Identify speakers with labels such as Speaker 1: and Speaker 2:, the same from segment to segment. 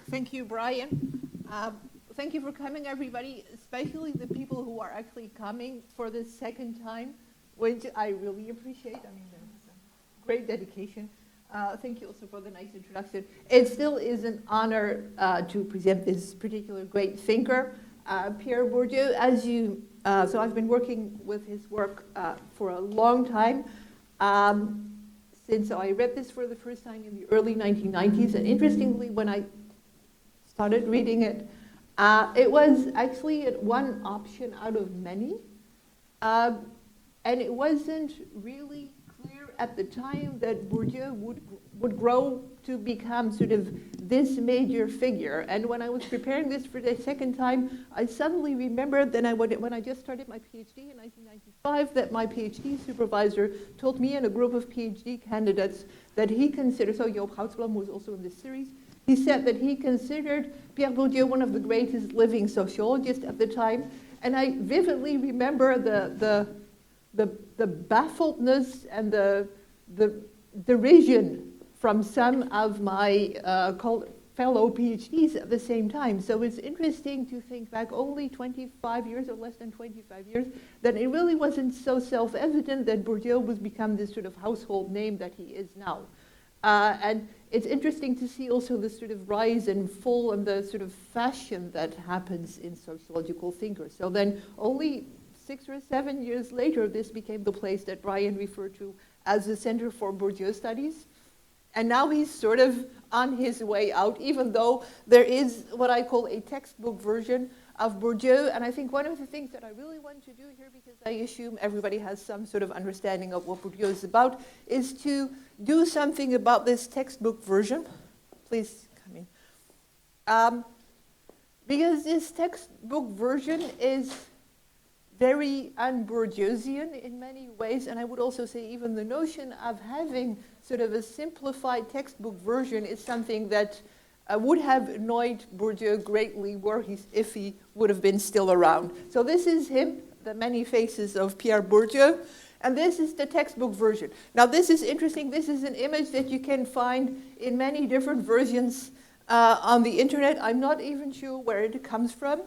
Speaker 1: Thank you, Brian. Thank you for coming, everybody, especially the people who are actually coming for the second time, which I really appreciate. I mean, there's a great dedication. Thank you also for the nice introduction. It still is an honor to present this particular great thinker, Pierre Bourdieu. So I've been working with his work for a long time. Since I read this for the first time in the early 1990s, and interestingly, when I started reading it, it was actually one option out of many, and it wasn't really clear at the time that Bourdieu would grow to become sort of this major figure. And when I was preparing this for the second time, I suddenly remembered that when I just started my PhD in 1995, that my PhD supervisor told me and a group of PhD candidates that he considered, so Joop Goudsblom was also in this series, he said that he considered Pierre Bourdieu one of the greatest living sociologists at the time. And I vividly remember the baffledness and the derision from some of my fellow PhDs at the same time. So it's interesting to think back only 25 years or less than 25 years, that it really wasn't so self-evident that Bourdieu was become this sort of household name that he is now. And it's interesting to see also the sort of rise and fall and the sort of fashion that happens in sociological thinkers. So then only 6 or 7 years later, this became the place that Brian referred to as the Center for Bourdieu Studies. And now he's sort of on his way out, even though there is what I call a textbook version of Bourdieu. And I think one of the things that I really want to do here, because I assume everybody has some sort of understanding of what Bourdieu is about, is to do something about this textbook version. Please come in. Because this textbook version is very un-Bourdieusian in many ways, and I would also say even the notion of having sort of a simplified textbook version is something that would have annoyed Bourdieu greatly if he would have been still around. So this is him, the many faces of Pierre Bourdieu, and this is the textbook version. Now this is interesting. This is an image that you can find in many different versions on the internet. I'm not even sure where it comes from.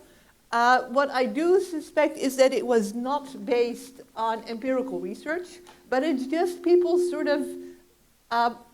Speaker 1: What I do suspect is that it was not based on empirical research, but it's just people sort of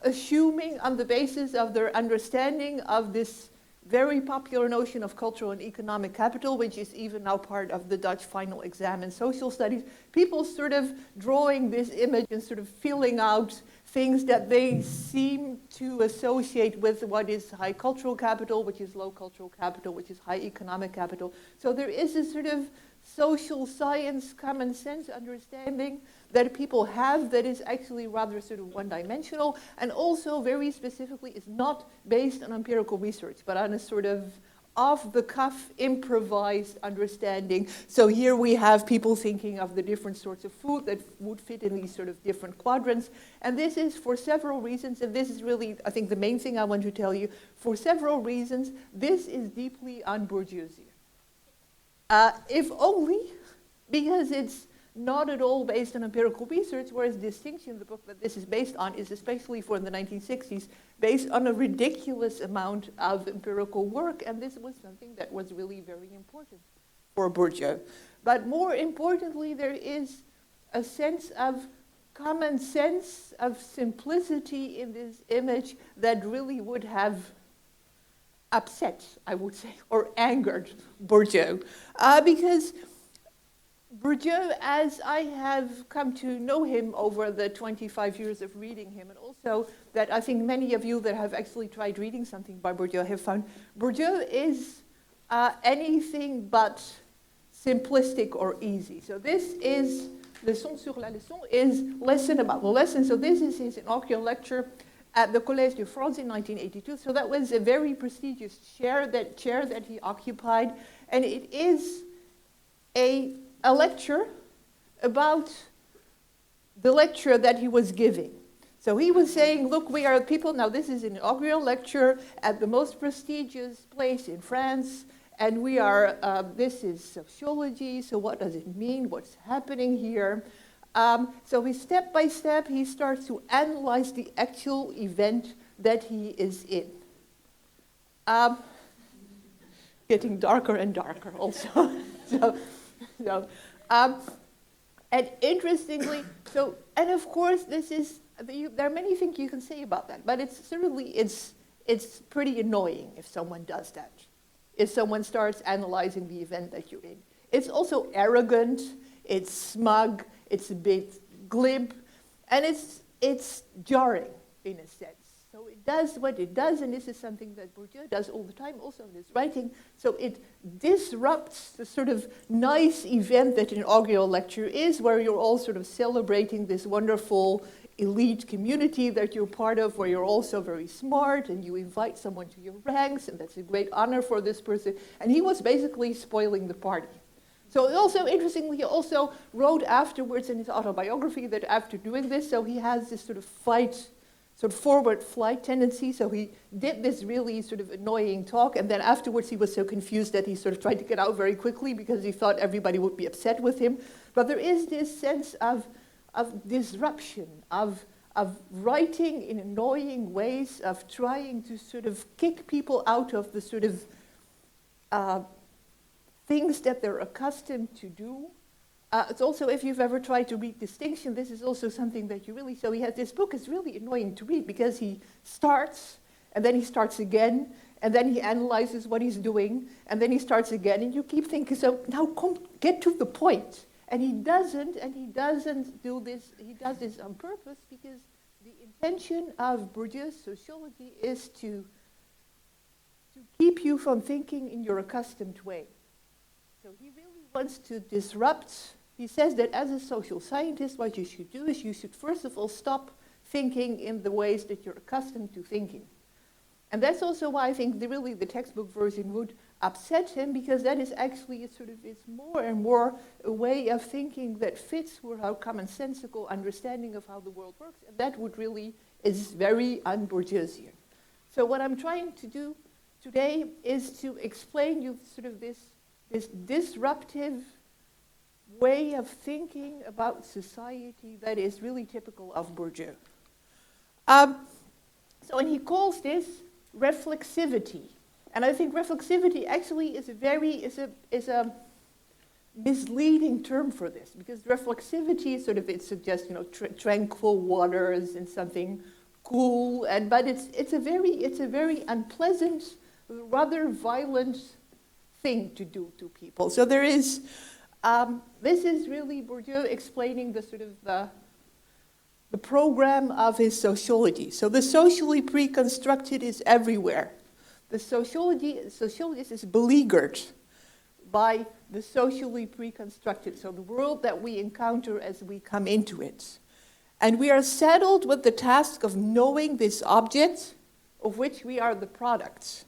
Speaker 1: assuming on the basis of their understanding of this very popular notion of cultural and economic capital, which is even now part of the Dutch final exam in social studies, people sort of drawing this image and sort of filling out things that they seem to associate with what is high cultural capital, which is low cultural capital, which is high economic capital. So there is a sort of social science, common sense understanding that people have that is actually rather sort of one-dimensional, and also very specifically is not based on empirical research, but on a sort of off-the-cuff, improvised understanding. So here we have people thinking of the different sorts of food that would fit in these sort of different quadrants. And this is for several reasons, and this is really, I think, the main thing I want to tell you. For several reasons, this is deeply un-Bourdieusian. If only because it's not at all based on empirical research, whereas Distinction, the book that this is based on, is especially for the 1960s, based on a ridiculous amount of empirical work, and this was something that was really very important for Bourdieu. But more importantly, there is a sense of common sense, of simplicity in this image that really would have upset, I would say, or angered Bourdieu. Because Bourdieu, as I have come to know him over the 25 years of reading him, and also that I think many of you that have actually tried reading something by Bourdieu have found, Bourdieu is anything but simplistic or easy. So this is Leçon sur la leçon, is lesson about the lesson. So this is his inaugural lecture at the Collège de France in 1982. So that was a very prestigious chair that he occupied, and it is a lecture about the lecture that he was giving. So he was saying, look, we are people, now this is an inaugural lecture at the most prestigious place in France, and we are, this is sociology, so what does it mean, what's happening here? So he step by step, he starts to analyze the actual event that he is in. Um, Getting darker and darker also. so, and interestingly, and of course, there are many things you can say about that, but it's pretty annoying if someone does that. If someone starts analyzing the event that you're in. It's also arrogant, it's smug, it's a bit glib, and it's jarring in a sense. So it does what it does, and this is something that Bourdieu does all the time, also in his writing. So it disrupts the sort of nice event that an inaugural lecture is, where you're all sort of celebrating this wonderful elite community that you're part of, where you're also very smart, and you invite someone to your ranks, and that's a great honor for this person. And he was basically spoiling the party. So also, interestingly, he also wrote afterwards in his autobiography that after doing this, so he has this sort of forward flight tendency. So he did this really sort of annoying talk, and then afterwards he was so confused that he sort of tried to get out very quickly because he thought everybody would be upset with him. But there is this sense of disruption, of writing in annoying ways, of trying to sort of kick people out of the sort of things that they're accustomed to do. It's also, if you've ever tried to read Distinction, this is also something that you really, so he has, this book is really annoying to read because he starts, and then he starts again, and then he analyzes what he's doing, and then he starts again, and you keep thinking, so now get to the point. And he doesn't do this, he does this on purpose because the intention of Bourdieu's sociology is to keep you from thinking in your accustomed way. So he really wants to disrupt. He says that as a social scientist, what you should do is you should first of all stop thinking in the ways that you're accustomed to thinking. And that's also why I think the textbook version would upset him, because that is actually it's more and more a way of thinking that fits with our commonsensical understanding of how the world works, and that is very un-Bourdieusian. So what I'm trying to do today is to explain you sort of this disruptive way of thinking about society that is really typical of Bourdieu. And he calls this reflexivity. And I think reflexivity actually is a misleading term for this, because reflexivity it suggests tranquil waters and something cool, but it's a very unpleasant, rather violent thing to do to people. So there is this is really Bourdieu explaining the program of his sociology. So the socially pre-constructed is everywhere. The sociologist is beleaguered by the socially pre-constructed, so the world that we encounter as we come into it. And we are saddled with the task of knowing this object of which we are the products.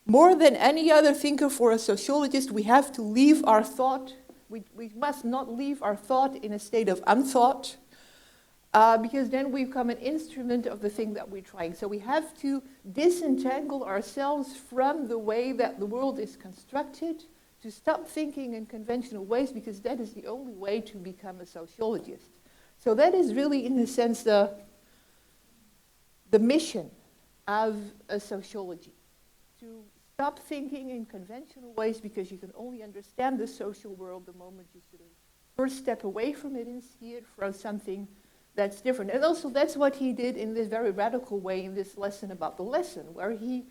Speaker 1: More than any other thinker for a sociologist, we have to leave our thought. We must not leave our thought in a state of unthought, because then we become an instrument of the thing that we're trying. So we have to disentangle ourselves from the way that the world is constructed, to stop thinking in conventional ways, because that is the only way to become a sociologist. So that is really, in a sense, the mission of a sociology, to stop thinking in conventional ways, because you can only understand the social world the moment you first step away from it and see it from something that's different. And also that's what he did in this very radical way in this lesson about the lesson, where he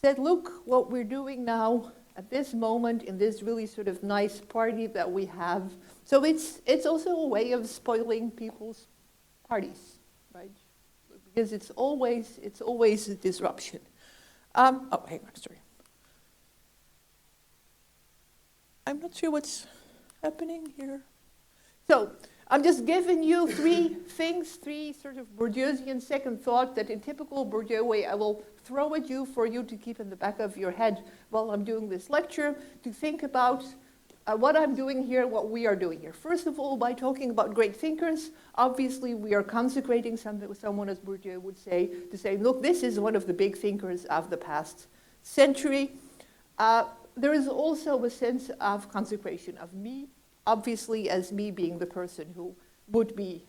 Speaker 1: said, look, what we're doing now at this moment in this really nice party that we have. So it's also a way of spoiling people's parties, right? Because it's always a disruption. Hang on, sorry. I'm not sure what's happening here. So I'm just giving you three Bourdieusian second thought that in typical Bourdieu way I will throw at you for you to keep in the back of your head while I'm doing this lecture, to think about what I'm doing here, what we are doing here. First of all, by talking about great thinkers, obviously we are consecrating someone, as Bourdieu would say, to say, look, this is one of the big thinkers of the past century. There is also a sense of consecration of me, obviously as me being the person who would be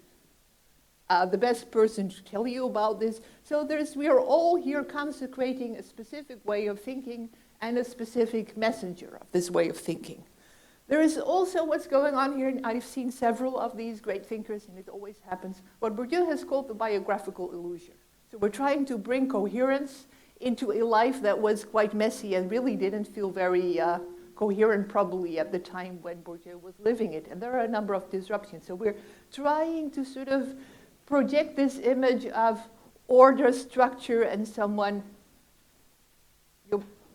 Speaker 1: the best person to tell you about this. So we are all here consecrating a specific way of thinking and a specific messenger of this way of thinking. There is also what's going on here, and I've seen several of these great thinkers, and it always happens, what Bourdieu has called the biographical illusion. So we're trying to bring coherence into a life that was quite messy and really didn't feel very coherent probably at the time when Bourdieu was living it. And there are a number of disruptions. So we're trying to sort of project this image of order, structure, and someone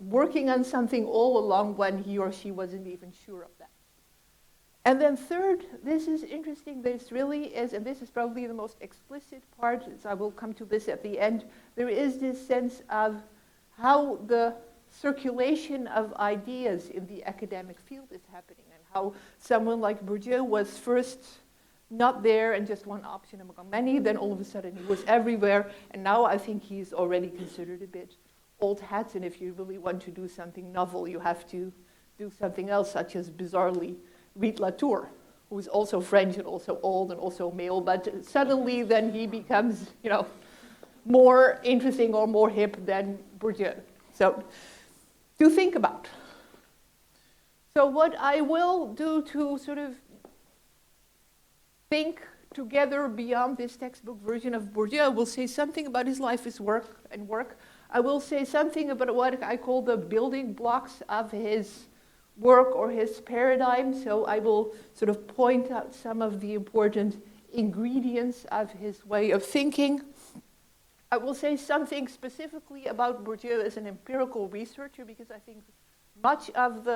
Speaker 1: working on something all along when he or she wasn't even sure of that. And then third, this is interesting, this really is, and this is probably the most explicit part, so I will come to this at the end, there is this sense of how the circulation of ideas in the academic field is happening, and how someone like Bourdieu was first not there and just one option among many, then all of a sudden he was everywhere, and now I think he's already considered a bit old hat, and if you really want to do something novel, you have to do something else, such as bizarrely read Latour, who is also French and also old and also male, but suddenly then he becomes, more interesting or more hip than Bourdieu. So, to think about. So what I will do to sort of think together beyond this textbook version of Bourdieu, I will say something about his life, his work. I will say something about what I call the building blocks of his work or his paradigm. So I will sort of point out some of the important ingredients of his way of thinking. I will say something specifically about Bourdieu as an empirical researcher, because I think much of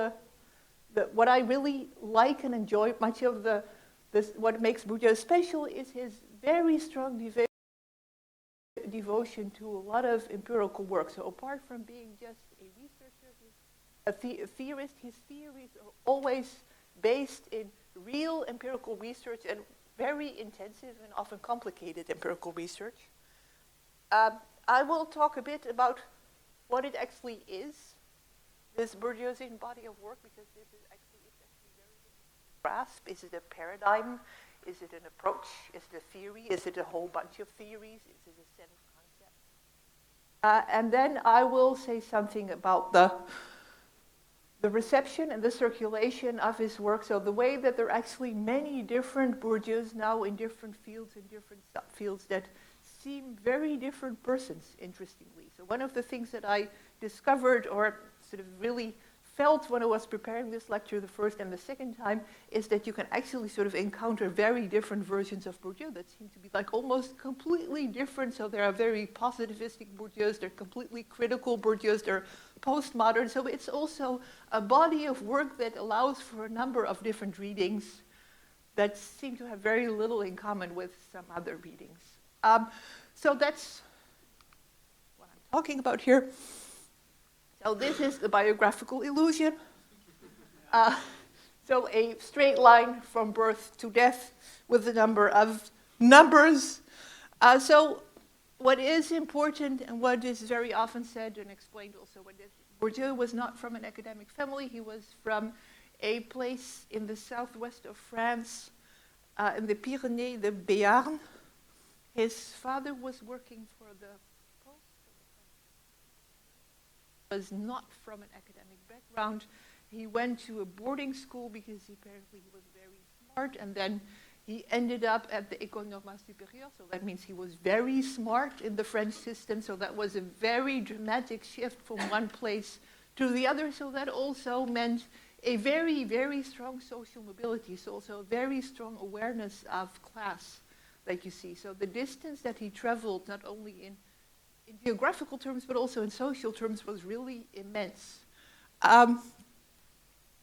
Speaker 1: what I really like and enjoy, much of what makes Bourdieu special is his very strong devotion to a lot of empirical work. So apart from being just a researcher, a theorist, his theories are always based in real empirical research and very intensive and often complicated empirical research. I will talk a bit about what it actually is, this Bourdieusian body of work, because this is actually very difficult to grasp. Is it a paradigm? Is it an approach? Is it a theory? Is it a whole bunch of theories? Is it a set of concepts? And then I will say something about the reception and the circulation of his work. So the way that there are actually many different Bourdieus now in different fields and different subfields that seem very different persons, interestingly. So one of the things that I discovered or sort of really felt when I was preparing this lecture the first and the second time is that you can actually sort of encounter very different versions of Bourdieu that seem to be like almost completely different. So there are very positivistic Bourdieus, there are completely critical Bourdieus, there are postmodern. So it's also a body of work that allows for a number of different readings that seem to have very little in common with some other readings. So that's what I'm talking about here. So this is the biographical illusion. So a straight line from birth to death with a number of numbers. So what is important and what is very often said and explained also, Bourdieu was not from an academic family. He was from a place in the southwest of France, in the Pyrenees, the Béarn. His father was working for the post. Was not from an academic background. He went to a boarding school because apparently he was very smart, and then he ended up at the École Normale Supérieure, so that means he was very smart in the French system, so that was a very dramatic shift from one place to the other, so that also meant a very, very strong social mobility, so also a very strong awareness of class, like you see. So the distance that he traveled, not only in geographical terms, but also in social terms, was really immense.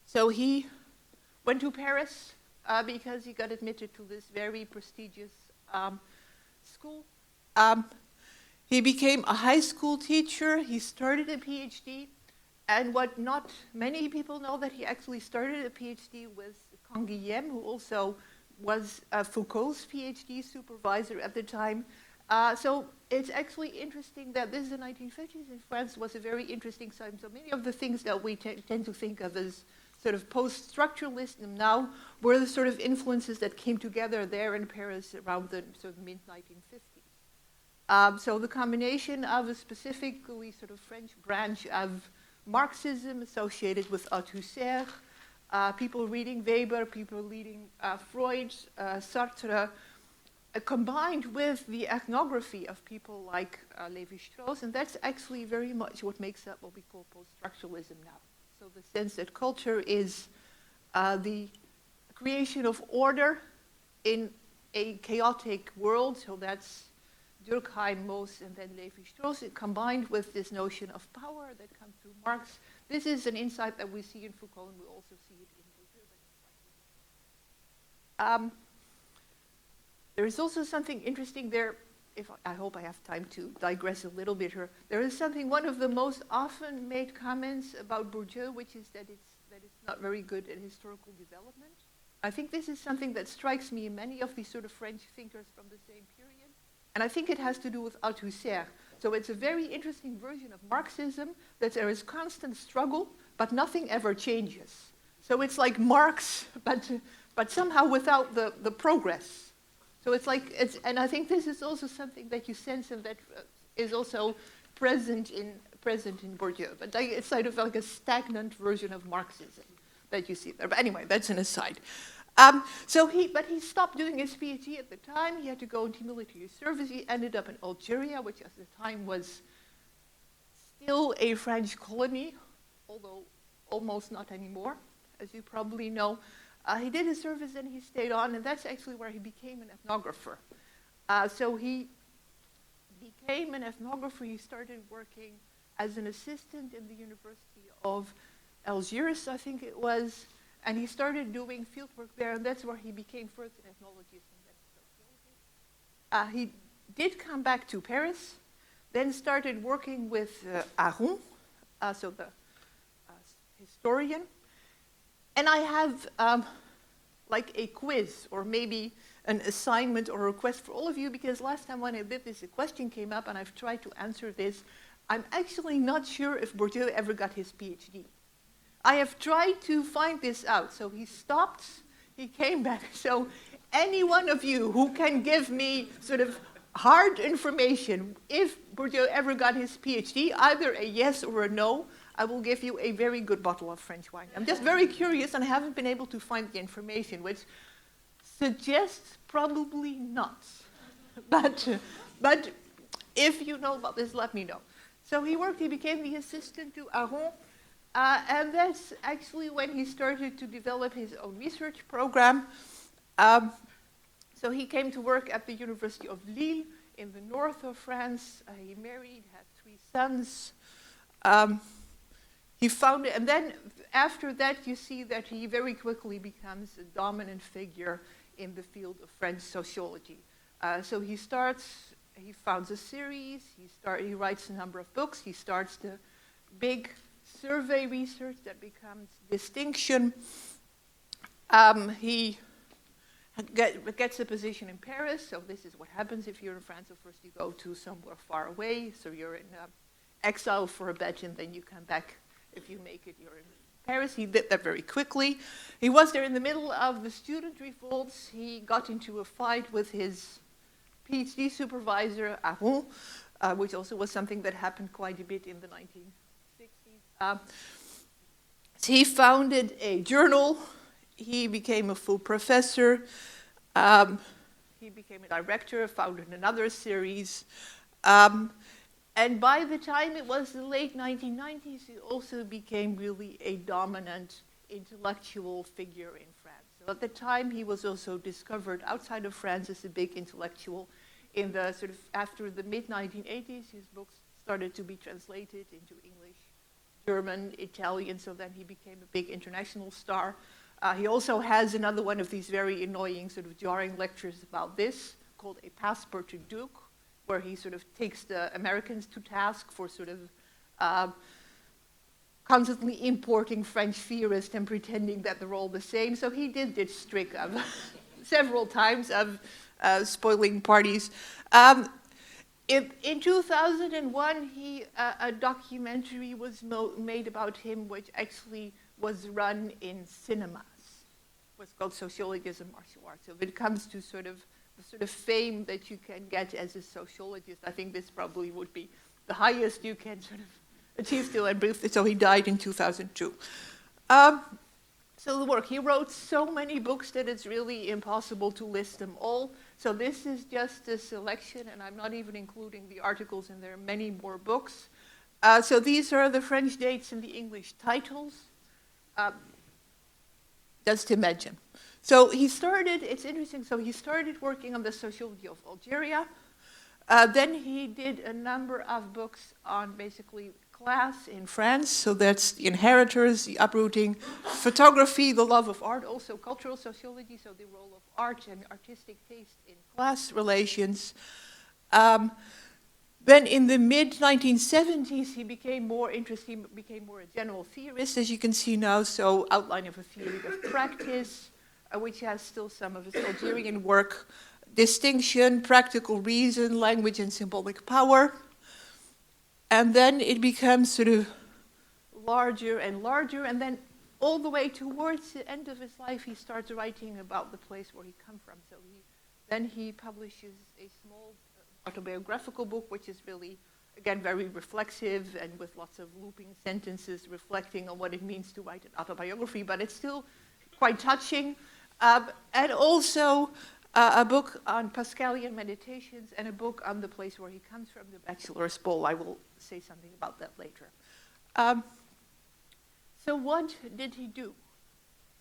Speaker 1: So he went to Paris because he got admitted to this very prestigious school. He became a high school teacher. He started a PhD. And what not many people know, that he actually started a PhD with Canguilhem, who also was Foucault's PhD supervisor at the time. So it's actually interesting that this is the 1950s in France was a very interesting time. So many of the things that we tend to think of as sort of post-structuralism now were the sort of influences that came together there in Paris around the sort of mid-1950s. So the combination of a specifically sort of French branch of Marxism associated with AISSR, people reading Weber, people reading Freud, Sartre, combined with the ethnography of people like Lévi-Strauss, and that's actually very much what makes up what we call post-structuralism now. So the sense that culture is the creation of order in a chaotic world, so that's Durkheim, Mauss, and then Lévi-Strauss, combined with this notion of power that comes through Marx. This is an insight that we see in Foucault, and we also see it in Bourdieu. There is also something interesting there. I hope I have time to digress a little bit here. There is something, one of the most often made comments about Bourdieu, which is that it's not very good at historical development. I think this is something that strikes me in many of these sort of French thinkers from the same period. And I think it has to do with AISSR. So it's a very interesting version of Marxism, that there is constant struggle, but nothing ever changes. So it's like Marx, but somehow without the progress. So it's like, and I think this is also something that you sense and that is also present in Bourdieu. But it's sort of like a stagnant version of Marxism that you see there. But anyway, that's an aside. But he stopped doing his PhD at the time. He had to go into military service. He ended up in Algeria, which at the time was still a French colony, although almost not anymore, as you probably know. He did his service and he stayed on, and that's actually where he became an ethnographer. So he became an ethnographer. He started working as an assistant in the University of Algiers, I think it was, and he started doing field work there, and that's where he became first an ethnologist and then a sociologist. He did come back to Paris, then started working with Aron, so the historian. And I have like a quiz or maybe an assignment or a request for all of you, because last time when I did this, a question came up and I've tried to answer this. I'm actually not sure if Bourdieu ever got his PhD. I have tried to find this out. So he stopped, he came back. So any one of you who can give me sort of hard information, if Bourdieu ever got his PhD, either a yes or a no, I will give you a very good bottle of French wine. I'm just very curious, and I haven't been able to find the information, which suggests probably not. But if you know about this, let me know. So he became the assistant to Aron, and that's actually when he started to develop his own research program. So he came to work at the University of Lille in the north of France. He married, had 3 sons. He founded, and then after that, you see that he very quickly becomes a dominant figure in the field of French sociology. So he founds a series, he writes a number of books, he starts the big survey research that becomes Distinction. He gets a position in Paris, so this is what happens if you're in France. So first you go to somewhere far away, so you're in exile for a bit, and then you come back. If you make it, you're in Paris. He did that very quickly. He was there in the middle of the student revolts. He got into a fight with his PhD supervisor, Aron, which also was something that happened quite a bit in the 1960s. He founded a journal. He became a full professor. He became a director, founded another series. And by the time it was the late 1990s, he also became really a dominant intellectual figure in France. So at the time, he was also discovered outside of France as a big intellectual. In the sort of after the mid-1980s, his books started to be translated into English, German, Italian, so then he became a big international star. He also has another one of these very annoying, sort of jarring lectures about this, called A Passport to Duke, where he sort of takes the Americans to task for sort of constantly importing French theorists and pretending that they're all the same. So he did this trick of several times of spoiling parties. In 2001, a documentary was made about him, which actually was run in cinemas. It was called sociologism, martial arts. So if it comes to sort of the sort of fame that you can get as a sociologist, I think this probably would be the highest you can sort of achieve still. And briefly, so he died in 2002. So the work, he wrote so many books that it's really impossible to list them all. So this is just a selection, and I'm not even including the articles, and there are many more books. So these are the French dates and the English titles, just to mention. So he started, it's interesting, so he started working on the sociology of Algeria. Then he did a number of books on basically class in France, so that's the inheritors, the uprooting, photography, the love of art, also cultural sociology, so the role of art and artistic taste in class relations. Then in the mid-1970s, he became more interested, he became more a general theorist, as you can see now, so outline of a theory of practice, which has still some of his Algerian work, distinction, practical reason, language and symbolic power. And then it becomes sort of larger, and then all the way towards the end of his life, he starts writing about the place where he comes from. So then he publishes a small autobiographical book, which is really, again, very reflexive and with lots of looping sentences reflecting on what it means to write an autobiography, but it's still quite touching. And also a book on Pascalian meditations and a book on the place where he comes from, the Bachelor's Ball. I will say something about that later. So what did he do?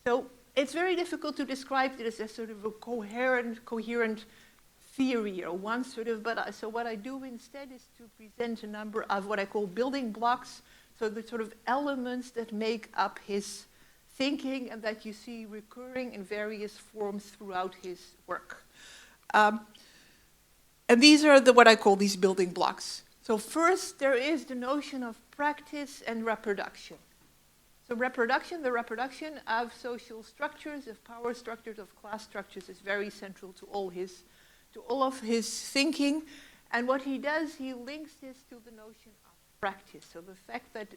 Speaker 1: So it's very difficult to describe it as a sort of a coherent theory or one sort of, so what I do instead is to present a number of what I call building blocks, so the sort of elements that make up his thinking and that you see recurring in various forms throughout his work. And these are what I call these building blocks. So first, there is the notion of practice and reproduction. So the reproduction of social structures, of power structures, of class structures is very central to all of his thinking. And what he does, he links this to the notion of practice. So the fact that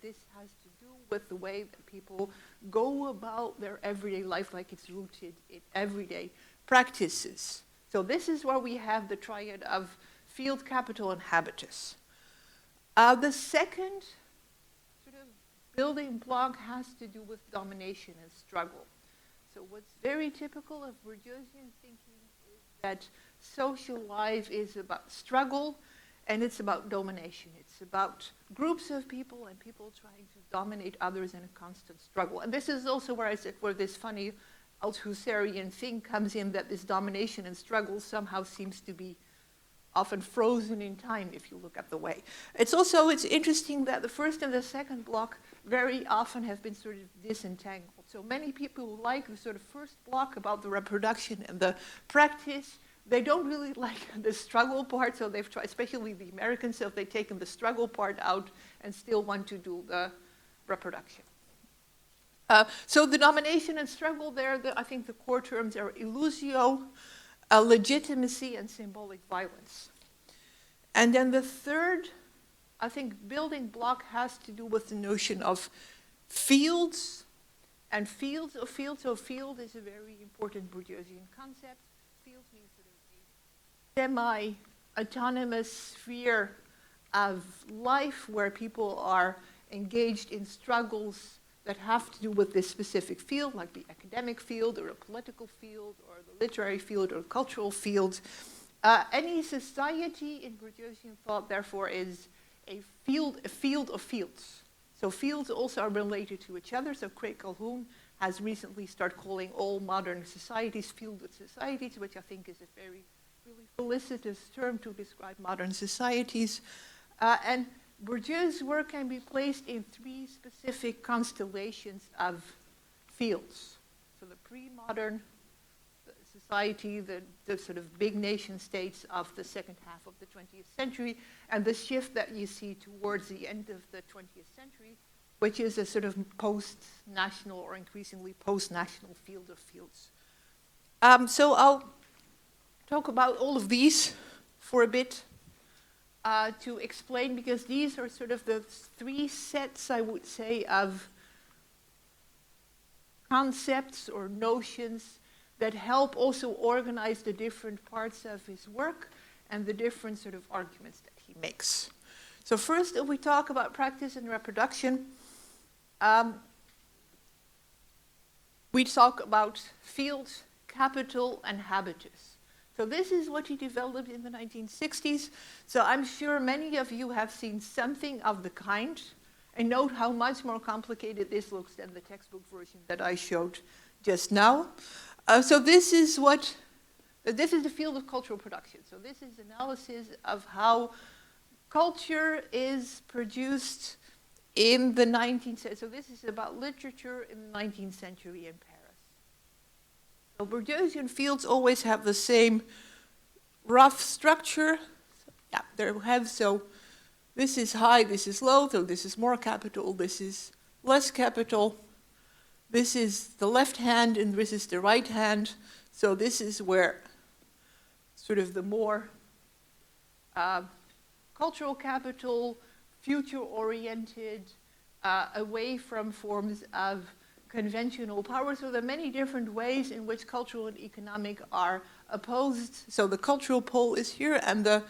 Speaker 1: this has to do with the way that people go about their everyday life, like it's rooted in everyday practices. So this is where we have the triad of field, capital, and habitus. The second sort of building block has to do with domination and struggle. So what's very typical of Bourdieusian thinking is that social life is about struggle, and it's about domination. It's about groups of people and people trying to dominate others in a constant struggle. And this is also where I said where this funny Althusserian thing comes in, that this domination and struggle somehow seems to be often frozen in time if you look at the way. It's interesting that the first and the second block very often have been sort of disentangled. So many people who like the sort of first block about the reproduction and the practice, they don't really like the struggle part, so they've tried, especially the Americans, so they've taken the struggle part out and still want to do the reproduction. So the domination and struggle there, I think the core terms are illusio, legitimacy, and symbolic violence. And then the third, I think, building block has to do with the notion of fields, and fields. So field is a very important Bourdieusian concept. Field means sort of a semi-autonomous sphere of life where people are engaged in struggles that have to do with this specific field, like the academic field or a political field or the literary field or cultural field. Any society in Bourdieusian thought, therefore, is a field of fields. So fields also are related to each other. So Craig Calhoun has recently started calling all modern societies fielded societies, which I think is a very really felicitous term to describe modern societies. And Bourdieu's work can be placed in three specific constellations of fields. So the pre-modern society, the sort of big nation states of the second half of the 20th century, and the shift that you see towards the end of the 20th century, which is a sort of post-national or increasingly post-national field of fields. So I'll talk about all of these for a bit. To explain, because these are sort of the three sets, I would say, of concepts or notions that help also organize the different parts of his work and the different sort of arguments that he makes. So first, if we talk about practice and reproduction, we talk about field, capital, and habitus. So this is what he developed in the 1960s. So I'm sure many of you have seen something of the kind. And note how much more complicated this looks than the textbook version that I showed just now. So this is the field of cultural production. So this is analysis of how culture is produced in the 19th century. So this is about literature in the 19th century in Paris. So Bourdieusian fields always have the same rough structure. So this is high, this is low, so this is more capital, this is less capital. This is the left hand and this is the right hand. So this is where sort of the more cultural capital, future-oriented, away from forms of conventional power. So there are many different ways in which cultural and economic are opposed. So the cultural pole is here and the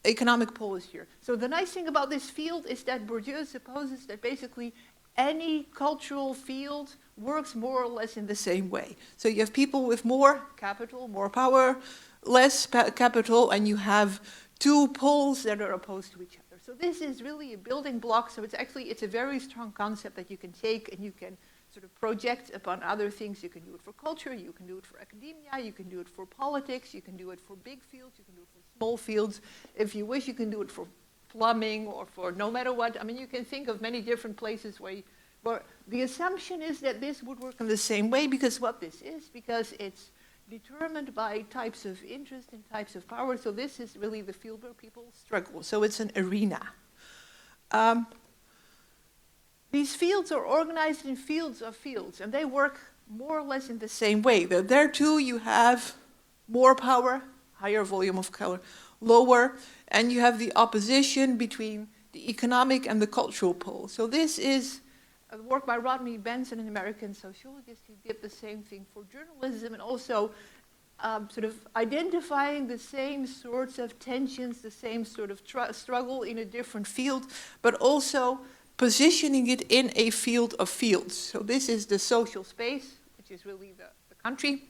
Speaker 1: economic pole is here. So the nice thing about this field is that Bourdieu supposes that basically any cultural field works more or less in the same way. So you have people with more capital, more power, less capital, and you have two poles that are opposed to each other. So this is really a building block. So it's a very strong concept that you can take and you can sort of project upon other things. You can do it for culture, you can do it for academia, you can do it for politics, you can do it for big fields, you can do it for small fields. If you wish, you can do it for plumbing or for no matter what. I mean, you can think of many different places where the assumption is that this would work in the same way because it's determined by types of interest and types of power. So this is really the field where people struggle. So it's an arena. These fields are organized in fields of fields, and they work more or less in the same way. There too you have more power, higher volume of color, lower, and you have the opposition between the economic and the cultural pole. So this is a work by Rodney Benson, an American sociologist, who did the same thing for journalism and also sort of identifying the same sorts of tensions, the same sort of struggle in a different field, but also positioning it in a field of fields. So this is the social space, which is really the country.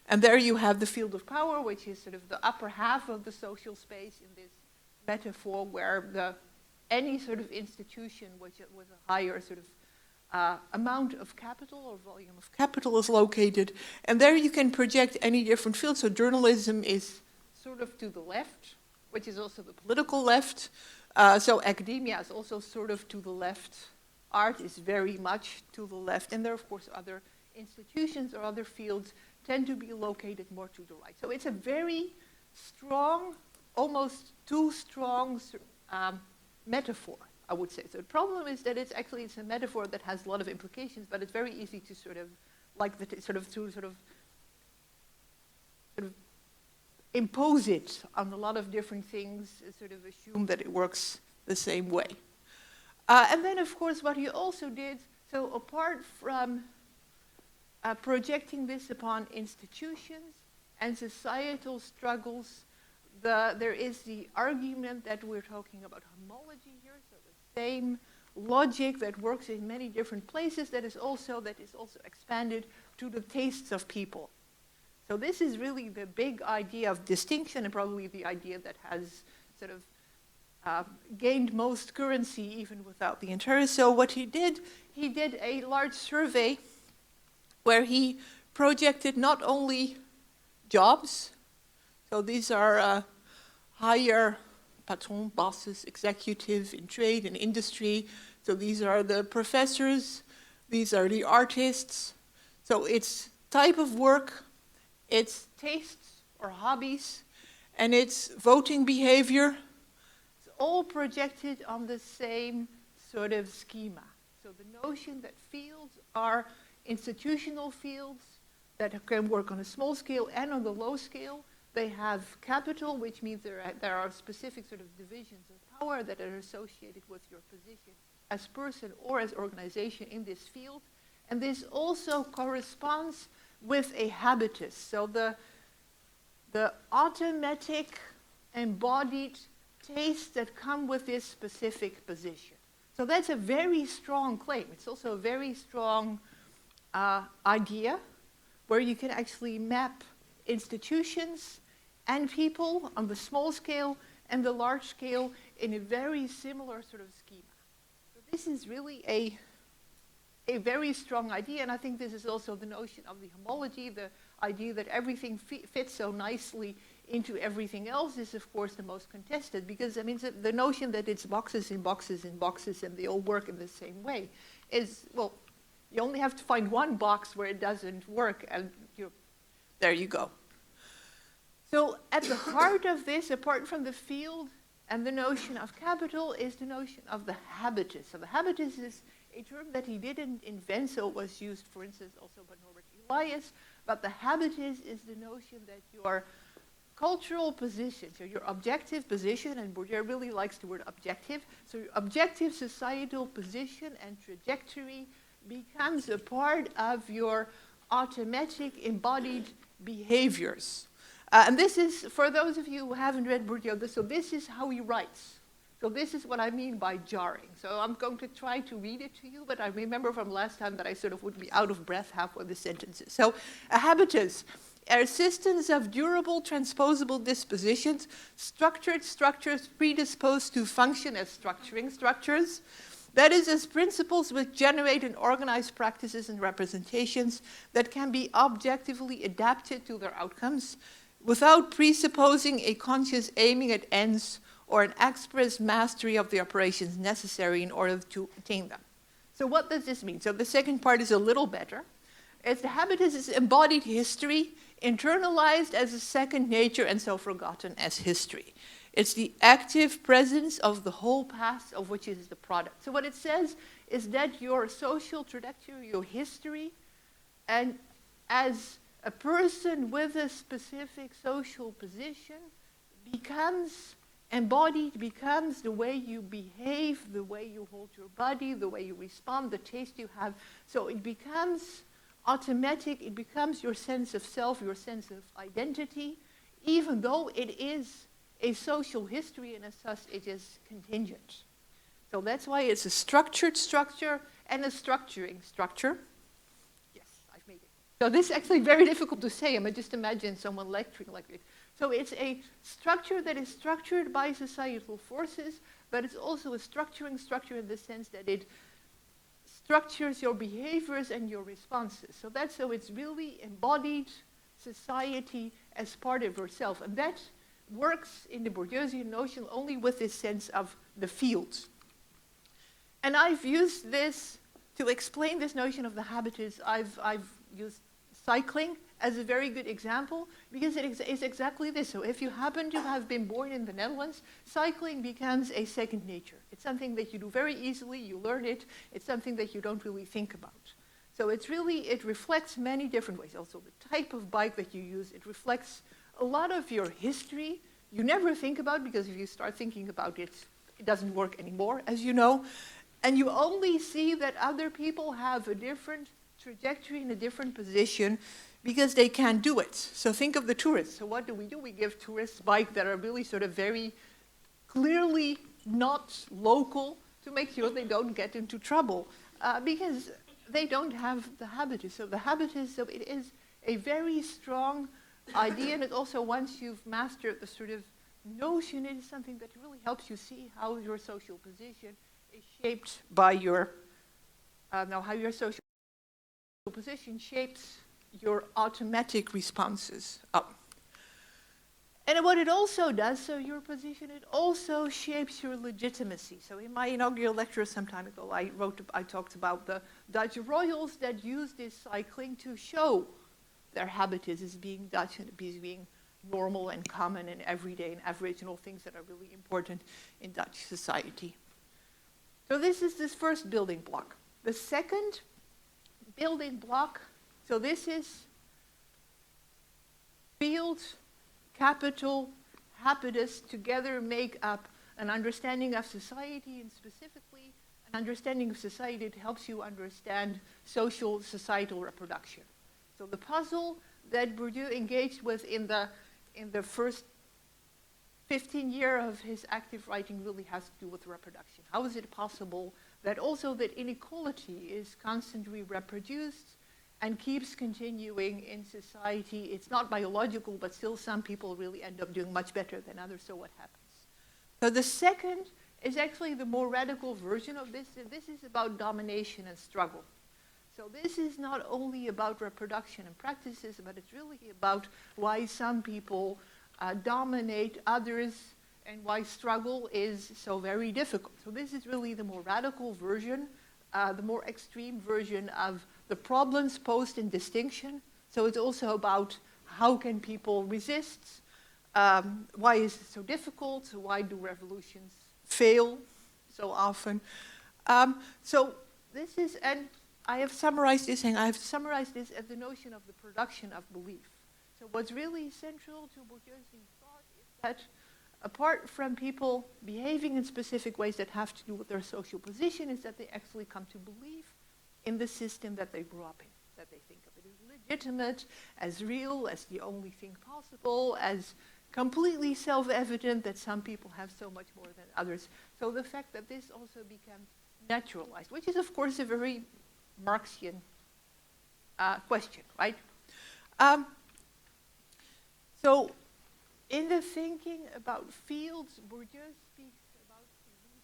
Speaker 1: And there you have the field of power, which is sort of the upper half of the social space in this metaphor where any sort of institution with a higher sort of amount of capital or volume of capital is located. And there you can project any different field. So journalism is sort of to the left, which is also the political left. So academia is also sort of to the left. Art is very much to the left. And there, of course, other institutions or other fields tend to be located more to the right. So it's a very strong, almost too strong metaphor, I would say. So the problem is that it's a metaphor that has a lot of implications, but it's very easy to sort of impose it on a lot of different things, sort of assume that it works the same way. And then, of course, what he also did, so apart from projecting this upon institutions and societal struggles, there is the argument that we're talking about homology here, so the same logic that works in many different places that is also expanded to the tastes of people. So this is really the big idea of distinction and probably the idea that has sort of gained most currency even without the entire. So what he did a large survey where he projected not only jobs, so these are higher patron, bosses, executives in trade and industry. So these are the professors, these are the artists. So it's type of work, it's tastes or hobbies, and it's voting behavior. It's all projected on the same sort of schema. So the notion that fields are institutional fields that can work on a small scale and on the low scale. They have capital, which means there are specific sort of divisions of power that are associated with your position as person or as organization in this field. And this also corresponds with a habitus. So the automatic embodied tastes that come with this specific position. So that's a very strong claim. It's also a very strong idea where you can actually map institutions and people on the small scale and the large scale in a very similar sort of schema. So this is really a very strong idea, and I think this is also the notion of the homology, the idea that everything fits so nicely into everything else is, of course, the most contested, because, I mean, the notion that it's boxes in boxes in boxes and they all work in the same way is, well, you only have to find one box where it doesn't work, and there you go. So at the heart of this, apart from the field and the notion of capital, is the notion of the habitus. So the habitus is a term that he didn't invent, so it was used, for instance, also by Norbert Elias, but the habitus is the notion that your cultural position, so your objective position, and Bourdieu really likes the word objective, so your objective societal position and trajectory becomes a part of your automatic embodied behaviors. And this is, for those of you who haven't read Bourdieu, so this is how he writes. So this is what I mean by jarring. So I'm going to try to read it to you, but I remember from last time that I sort of would be out of breath halfway the sentences. So a habitus are systems of durable transposable dispositions, structured structures predisposed to function as structuring structures. That is, as principles which generate and organize practices and representations that can be objectively adapted to their outcomes without presupposing a conscious aiming at ends or an express mastery of the operations necessary in order to attain them. So what does this mean? So the second part is a little better. It's the habitus is embodied history, internalized as a second nature and so forgotten as history. It's the active presence of the whole past of which is the product. So what it says is that your social trajectory, your history, and as a person with a specific social position becomes embodied, becomes the way you behave, the way you hold your body, the way you respond, the taste you have. So it becomes automatic, it becomes your sense of self, your sense of identity, even though it is a social history, and as such it is contingent. So that's why it's a structured structure and a structuring structure. Yes, I've made it. So this is actually very difficult to say. I mean, just imagine someone lecturing like this. So it's a structure that is structured by societal forces, but it's also a structuring structure in the sense that it structures your behaviors and your responses. So it's really embodied society as part of yourself. And that works in the Bourdieusian notion only with this sense of the field. And I've used this to explain this notion of the habitus. I've used cycling as a very good example because it is exactly this. So if you happen to have been born in the Netherlands, cycling becomes a second nature. It's something that you do very easily, you learn it, it's something that you don't really think about. So it reflects many different ways. Also the type of bike that you use, it reflects a lot of your history you never think about, because if you start thinking about it, it doesn't work anymore, as you know. And you only see that other people have a different trajectory in a different position because they can't do it. So think of the tourists. So what do? We give tourists bikes that are really sort of very clearly not local to make sure they don't get into trouble because they don't have the habitus. So the habitus, so it is a very strong idea, and it also, once you've mastered the sort of notion, it is something that really helps you see how your social position is shaped by your, how your social position shapes your automatic responses. And what it also does, so your position, it also shapes your legitimacy. So in my inaugural lecture some time ago, I talked about the Dutch royals that used this cycling to show their habitus as being Dutch and as being normal and common and everyday and aboriginal things that are really important in Dutch society. So this is this first building block. The second building block, so this is field, capital, habitus together make up an understanding of society and specifically an understanding of society that helps you understand social, societal reproduction. So the puzzle that Bourdieu engaged with in the first 15 years of his active writing really has to do with reproduction. How is it possible that also that inequality is constantly reproduced and keeps continuing in society? It's not biological, but still some people really end up doing much better than others, so what happens? So the second is actually the more radical version of this, and this is about domination and struggle. So this is not only about reproduction and practices, but it's really about why some people dominate others and why struggle is so very difficult. So this is really the more radical version, the more extreme version of the problems posed in distinction. So it's also about how can people resist, why is it so difficult, why do revolutions fail so often. So this is, and I have summarized this, and I have summarized this as the notion of the production of belief. So what's really central to Bourdieu's thought is that apart from people behaving in specific ways that have to do with their social position, is that they actually come to believe in the system that they grew up in, that they think of it as legitimate, as real, as the only thing possible, as completely self-evident that some people have so much more than others. So the fact that this also becomes naturalized, which is of course a very Marxian question, right? So in the thinking about fields, Bourdieu speaks about illusion.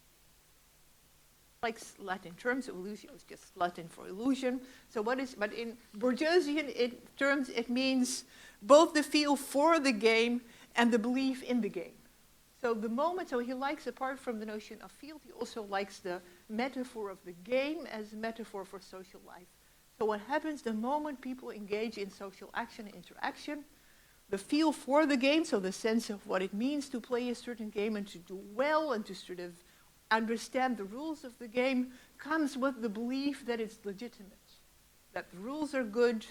Speaker 1: Like Latin terms, illusio is just Latin for illusion. So but in Bourdieusian terms, it means both the feel for the game and the belief in the game. So the moment, so he likes, apart from the notion of field, he also likes the metaphor of the game as a metaphor for social life. So what happens the moment people engage in social action and interaction, the feel for the game, so the sense of what it means to play a certain game and to do well and to sort of understand the rules of the game, comes with the belief that it's legitimate, that the rules are good,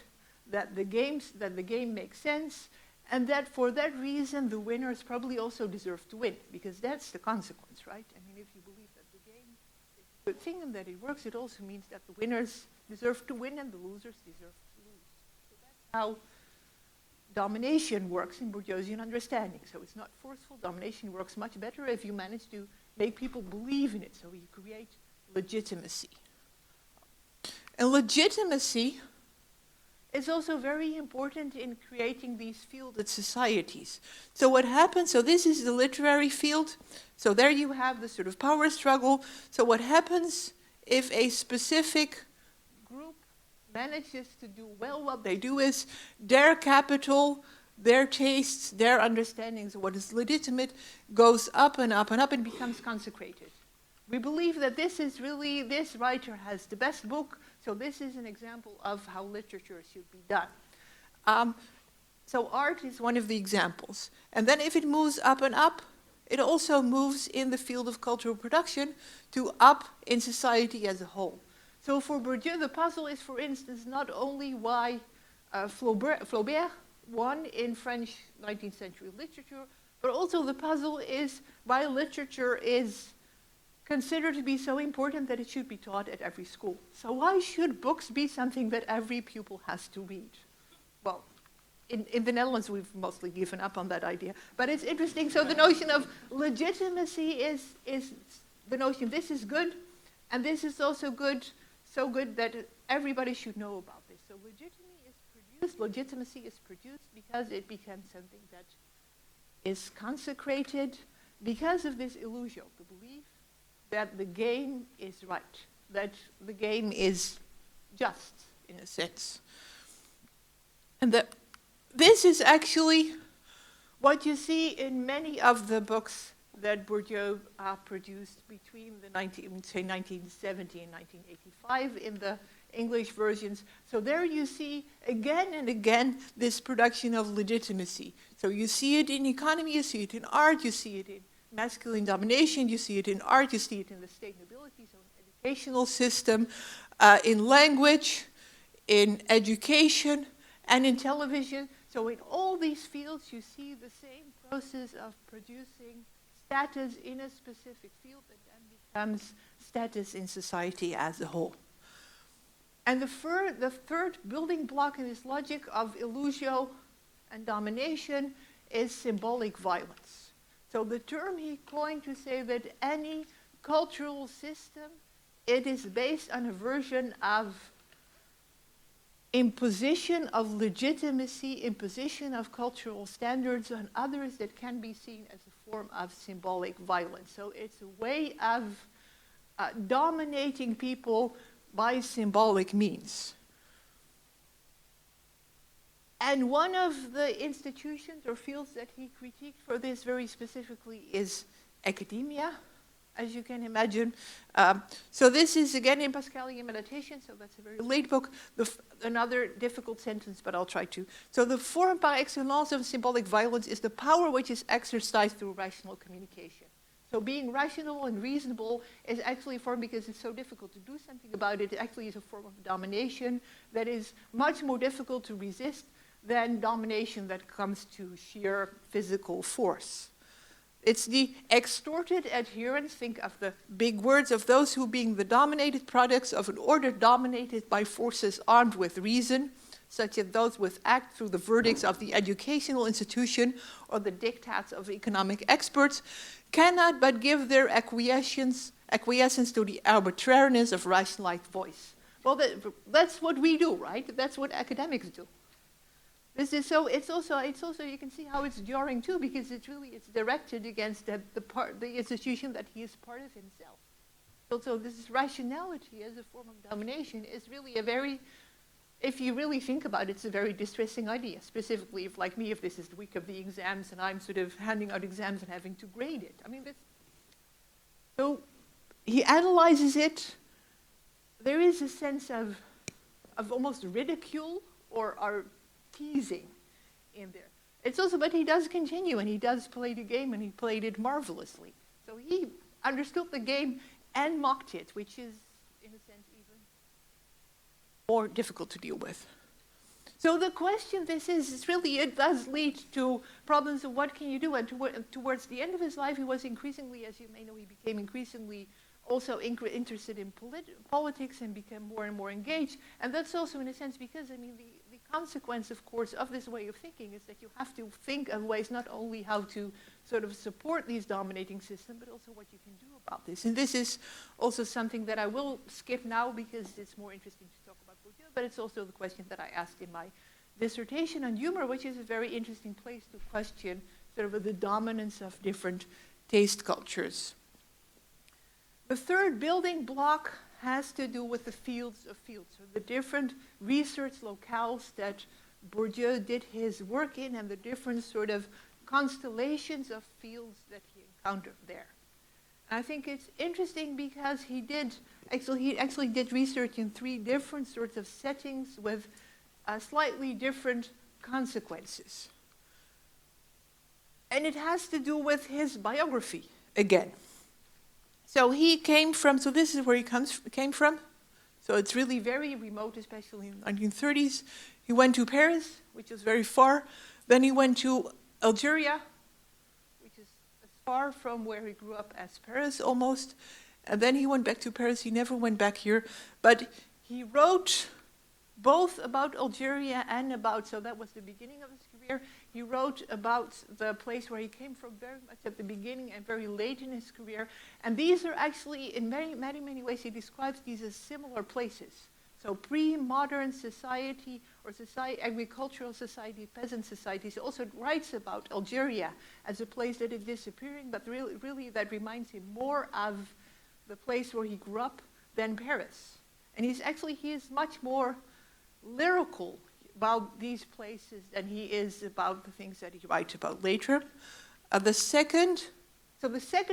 Speaker 1: that the game makes sense, and that for that reason the winners probably also deserve to win, because that's the consequence, right? I mean, if you believe that the game is a good thing and that it works, it also means that the winners deserve to win and the losers deserve to lose. So that's how domination works in Bourdieusian understanding. So it's not forceful. Domination works much better if you manage to make people believe in it. So you create legitimacy. And legitimacy is also very important in creating these fielded societies. So what happens, so this is the literary field. So there you have the sort of power struggle. So what happens if a specific group manages to do well, what they do is their capital, their tastes, their understandings of what is legitimate goes up and up and up and becomes consecrated. We believe that this is really, this writer has the best book, so this is an example of how literature should be done. So art is one of the examples. And then if it moves up and up, it also moves in the field of cultural production to up in society as a whole. So for Bourdieu, the puzzle is, for instance, not only why Flaubert won in French 19th century literature, but also the puzzle is why literature is considered to be so important that it should be taught at every school. So why should books be something that every pupil has to read? Well, in the Netherlands, we've mostly given up on that idea. But it's interesting. So the notion of legitimacy is the notion this is good, and this is also good, so good that everybody should know about this. So legitimacy is produced because it becomes something that is consecrated because of this illusion, the belief that the game is right, that the game is just, in a sense. And that this is actually what you see in many of the books that Bourdieu produced between the 1970 and 1985 in the English versions. So there you see again and again this production of legitimacy. So you see it in economy, you see it in art, you see it in masculine domination, you see it in art, you see it in the state nobility, so in educational system, in language, in education, and in television. So in all these fields, you see the same process of producing status in a specific field that then becomes status in society as a whole. And the third building block in this logic of illusio and domination is symbolic violence. So the term he coined to say that any cultural system, it is based on a version of imposition of legitimacy, imposition of cultural standards on others that can be seen as a form of symbolic violence. So it's a way of dominating people by symbolic means. And one of the institutions or fields that he critiqued for this very specifically is academia, as you can imagine. So this is again in Pascalian Meditation, so that's a very late book. Another difficult sentence, but I'll try to. So the form par excellence of symbolic violence is the power which is exercised through rational communication. So being rational and reasonable is actually a form, because it's so difficult to do something about it, it actually is a form of domination that is much more difficult to resist than domination that comes to sheer physical force. It's the extorted adherence, think of the big words, of those who being the dominated products of an order dominated by forces armed with reason, such as those which act through the verdicts of the educational institution or the diktats of economic experts, cannot but give their acquiescence to the arbitrariness of rationalized voice. Well, that's what we do, right? That's what academics do. This is so. It's also you can see how it's jarring too, because it's directed against the institution that he is part of himself. Also, this rationality as a form of domination is really a very, if you really think about it, it's a very distressing idea. Specifically, if like me, if this is the week of the exams and I'm sort of handing out exams and having to grade it. I mean, so he analyzes it. There is a sense of almost ridicule or teasing in there. It's also, but he does continue and he does play the game, and he played it marvelously. So he understood the game and mocked it, which is, in a sense, even more difficult to deal with. So the question it does lead to problems of what can you do, and towards the end of his life, he was increasingly, as you may know, he became increasingly also interested in politics and became more and more engaged. And that's also in a sense because, I mean, the consequence, of course, of this way of thinking is that you have to think of ways not only how to sort of support these dominating systems, but also what you can do about this. And this is also something that I will skip now because it's more interesting to talk about Bourdieu, but it's also the question that I asked in my dissertation on humor, which is a very interesting place to question sort of the dominance of different taste cultures. The third building block has to do with the fields of fields, so the different research locales that Bourdieu did his work in and the different sort of constellations of fields that he encountered there. And I think it's interesting because he actually did research in 3 different sorts of settings with slightly different consequences. And it has to do with his biography again. So he came from, so this is where he came from. So it's really very remote, especially in the 1930s. He went to Paris, which is very far. Then he went to Algeria, which is as far from where he grew up as Paris almost. And then he went back to Paris. He never went back here. But he wrote both about Algeria and about, so that was the beginning of his career. He wrote about the place where he came from very much at the beginning and very late in his career. And these are actually, in many, many, many ways, he describes these as similar places. So pre-modern society or agricultural society, peasant societies. He also writes about Algeria as a place that is disappearing, but really that reminds him more of the place where he grew up than Paris. And he is much more lyrical about these places than he is about the things that he writes about later. The second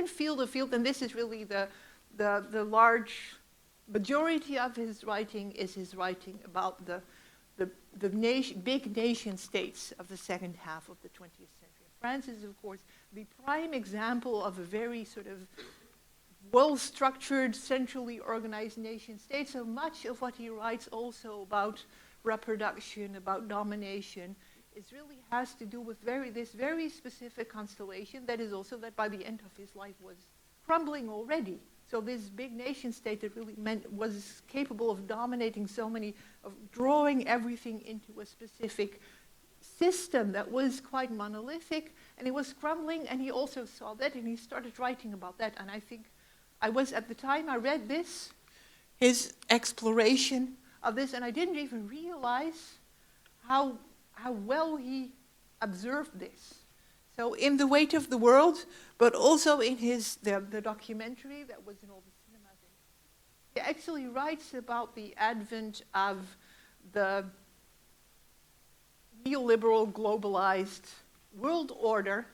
Speaker 1: field, and this is really the large majority of his writing, is his writing about the big nation states of the second half of the 20th century. France is, of course, the prime example of a very sort of well-structured, centrally organized nation state. So much of what he writes also about reproduction, about domination, really has to do with this very specific constellation that is also that by the end of his life was crumbling already. So this big nation state that really was capable of dominating so many, of drawing everything into a specific system that was quite monolithic, and it was crumbling, and he also saw that, and he started writing about that. And I think I was, at the time I read this, his exploration of this, and I didn't even realize how well he observed this. So in The Weight of the World, but also in the documentary that was in all the cinemas, he actually writes about the advent of the neoliberal, globalized world order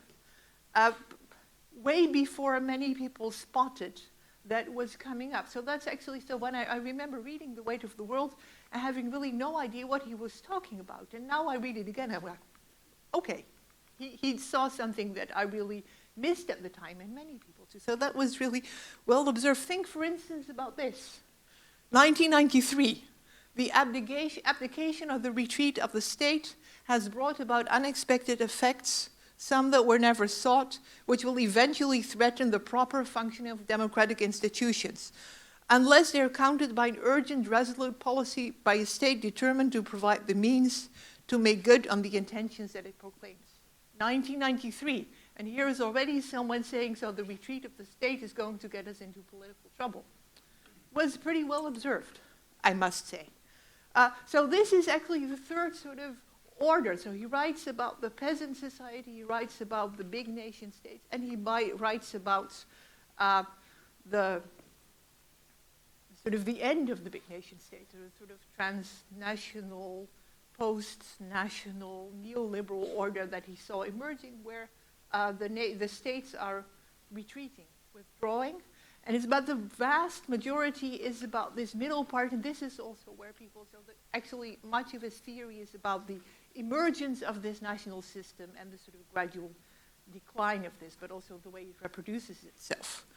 Speaker 1: way before many people spotted that was coming up. So that's actually, so when I remember reading The Weight of the World and having really no idea what he was talking about. And now I read it again, I'm like, okay, he saw something that I really missed at the time, and many people too. So that was really well observed. Think, for instance, about this. 1993, the abdication of the retreat of the state has brought about unexpected effects, some that were never sought, which will eventually threaten the proper functioning of democratic institutions, unless they are countered by an urgent, resolute policy by a state determined to provide the means to make good on the intentions that it proclaims. 1993, and here is already someone saying, so the retreat of the state is going to get us into political trouble. Was pretty well observed, I must say. So this is actually the third sort of order. So he writes about the peasant society, he writes about the big nation states, and he writes about the sort of the end of the big nation state, the sort of transnational, post-national, neoliberal order that he saw emerging, where the states are retreating, withdrawing. And it's about the vast majority is about this middle part, and this is also where people, so that actually much of his theory is about the emergence of this national system and the sort of gradual decline of this, but also the way it reproduces itself.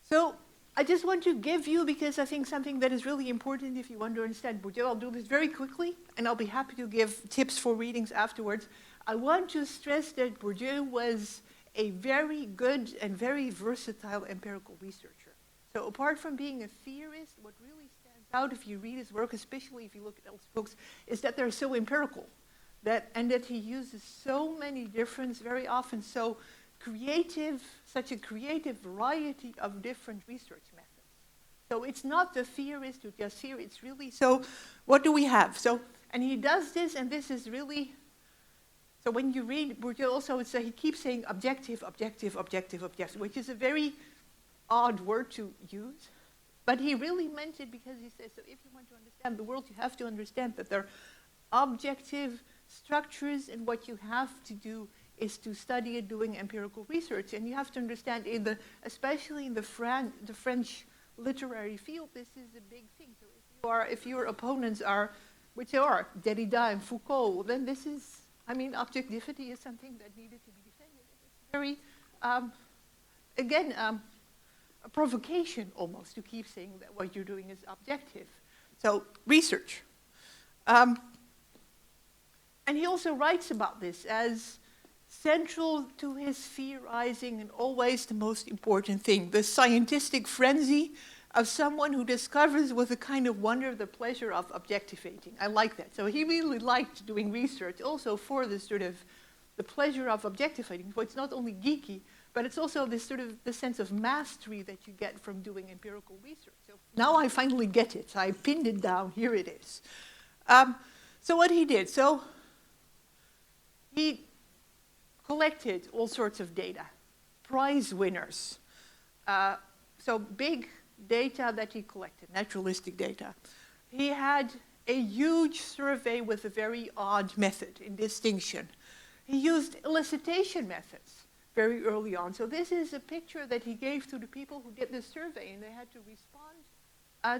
Speaker 1: So I just want to give you, because I think something that is really important if you want to understand Bourdieu, I'll do this very quickly, and I'll be happy to give tips for readings afterwards. I want to stress that Bourdieu was a very good and very versatile empirical researcher. So apart from being a theorist, what really stands out if you read his work, especially if you look at El's books, is that they're so empirical, and that he uses so many different, very often so creative, such a creative variety of different research methods. So it's not the theorist who just here, it's really, so what do we have? So, and he does this, and this is really, so when you read Bourdieu also, he keeps saying objective, objective, objective, objective, which is a very odd word to use, but he really meant it because he says, so if you want to understand the world, you have to understand that there are objective structures, and what you have to do is to study it doing empirical research. And you have to understand, especially in the French literary field, this is a big thing. So if your opponents are, which they are, Derrida and Foucault, then this is, I mean, objectivity is something that needed to be defended. It's very, again, a provocation almost to keep saying that what you're doing is objective. So research. And he also writes about this as central to his theorizing, and always the most important thing, the scientistic frenzy of someone who discovers with a kind of wonder the pleasure of objectivating. I like that. So he really liked doing research also for this sort of the pleasure of objectivating. So it's not only geeky, but it's also this sort of the sense of mastery that you get from doing empirical research. So now I finally get it. I pinned it down. Here it is. So what he did, so he collected all sorts of data, prize winners. So big data that he collected, naturalistic data. He had a huge survey with a very odd method in distinction. He used elicitation methods very early on. So this is a picture that he gave to the people who did the survey, and they had to respond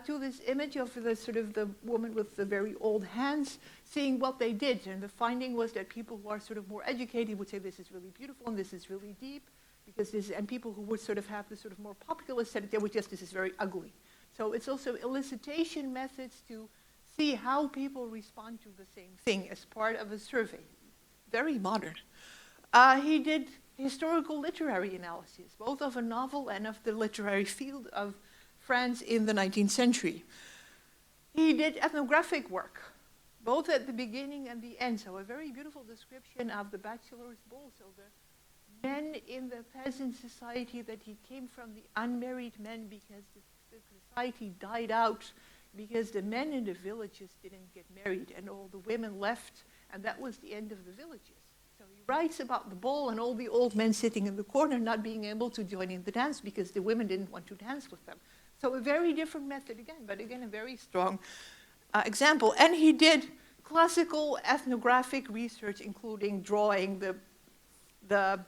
Speaker 1: to this image of the sort of the woman with the very old hands, seeing what they did. And the finding was that people who are sort of more educated would say this is really beautiful and this is really deep, because this, and people who would sort of have the sort of more populist said they would just, this is very ugly. So it's also elicitation methods to see how people respond to the same thing as part of a survey. Very modern. He did historical literary analysis, both of a novel and of the literary field of France in the 19th century. He did ethnographic work, both at the beginning and the end. So a very beautiful description of the bachelor's ball. So the men in the peasant society, that he came from the unmarried men because the society died out because the men in the villages didn't get married and all the women left, and that was the end of the villages. So he writes about the ball and all the old men sitting in the corner not being able to join in the dance because the women didn't want to dance with them. So a very different method again, but again a very strong example. And he did classical ethnographic research, including drawing the